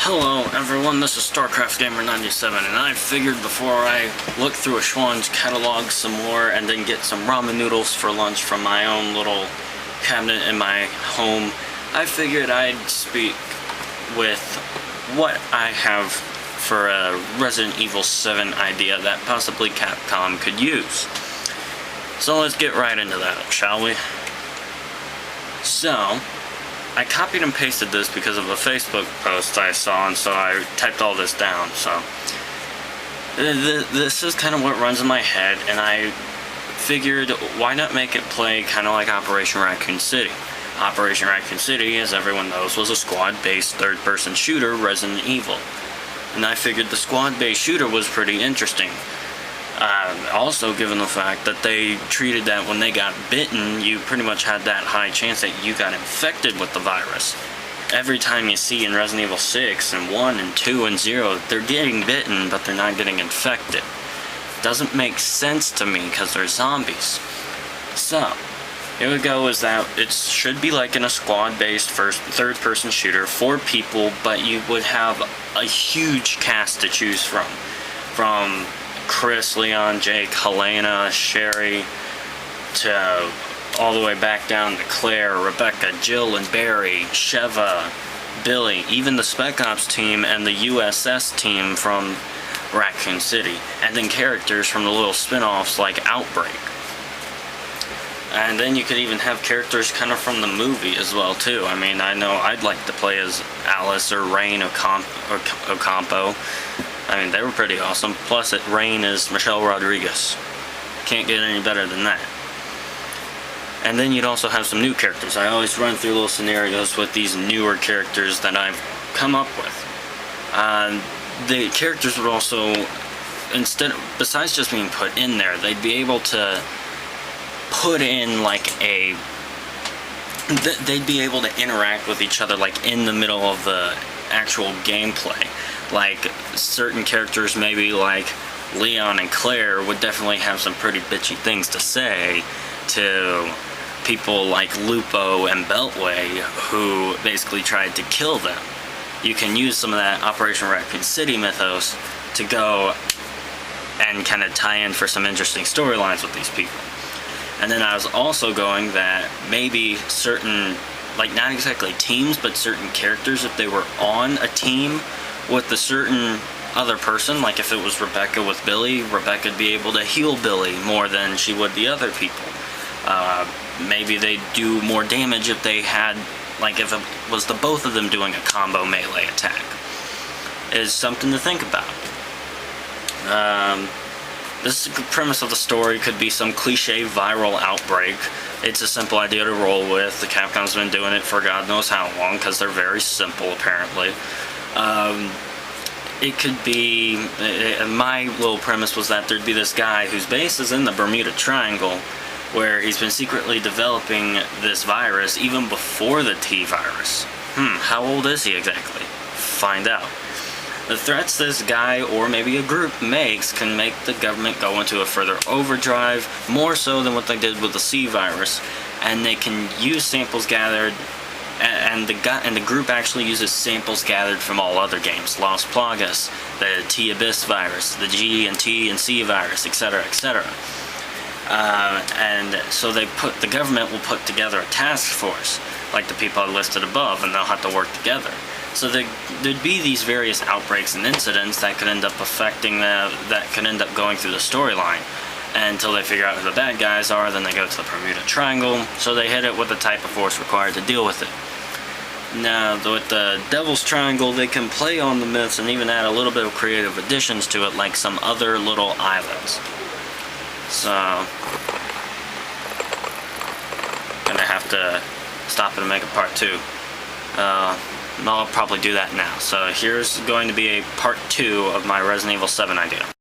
Hello everyone, this is StarCraft Gamer 97, and I figured before I look through a Schwann's catalog some more and then get some ramen noodles for lunch from my own little cabinet in my home, I figured I'd speak with what I have for a Resident Evil 7 idea that possibly Capcom could use. So let's get right into that, shall we? So, I copied and pasted this because of a Facebook post I saw, and so I typed all this down. So this is kind of what runs in my head, and I figured why not make it play kind of like Operation Raccoon City. Operation Raccoon City, as everyone knows, was a squad-based third-person shooter Resident Evil, and I figured the squad-based shooter was pretty interesting. Also, given the fact that they treated that when they got bitten, you pretty much had that high chance that you got infected with the virus. Every time you see in Resident Evil 6 and 1 and 2 and 0, they're getting bitten, but they're not getting infected. Doesn't make sense to me because they're zombies. So, here we go, is that it should be like in a squad-based third-person shooter, 4 people, but you would have a huge cast to choose from. From Chris, Leon, Jake, Helena, Sherry, to all the way back down to Claire, Rebecca, Jill and Barry, Sheva, Billy, even the Spec Ops team and the USS team from Raccoon City, and then characters from the little spin-offs like Outbreak. And then you could even have characters kind of from the movie as well too. I mean, I know I'd like to play as Alice or Rain Ocampo. I mean, they were pretty awesome. Plus, Rain is Michelle Rodriguez. Can't get any better than that. And then you'd also have some new characters. I always run through little scenarios with these newer characters that I've come up with. The characters would also, besides just being put in there, they'd be able to put in like they'd be able to interact with each other like in the middle of the actual gameplay. Like, certain characters, maybe like Leon and Claire, would definitely have some pretty bitchy things to say to people like Lupo and Beltway, who basically tried to kill them. You can use some of that Operation Raccoon City mythos to go and kind of tie in for some interesting storylines with these people. And then I was also going that maybe certain, like not exactly teams, but certain characters, if they were on a team with a certain other person, like if it was Rebecca with Billy, Rebecca would be able to heal Billy more than she would the other people. Maybe they'd do more damage if they had, like if it was the both of them doing a combo melee attack. Is something to think about. This premise of the story could be some cliche viral outbreak. It's a simple idea to roll with. The Capcom's been doing it for God knows how long, because they're very simple apparently. It could be, my little premise was that there'd be this guy whose base is in the Bermuda Triangle, where he's been secretly developing this virus even before the T-virus. How old is he exactly? Find out. The threats this guy, or maybe a group, makes can make the government go into a further overdrive, more so than what they did with the C-virus, and they can use samples gathered. And the group actually uses samples gathered from all other games, Las Plagas, the T-Abyss virus, the G and T and C virus, etc., etc. And so the government will put together a task force, like the people I listed above, and they'll have to work together. So there'd be these various outbreaks and incidents that could end up that could end up going through the storyline. Until they figure out who the bad guys are, then they go to the Bermuda Triangle, so they hit it with the type of force required to deal with it. Now, with the Devil's Triangle, they can play on the myths and even add a little bit of creative additions to it, like some other little islands. So, gonna have to stop it and make a part 2. I'll probably do that now. So here's going to be a part 2 of my Resident Evil 7 idea.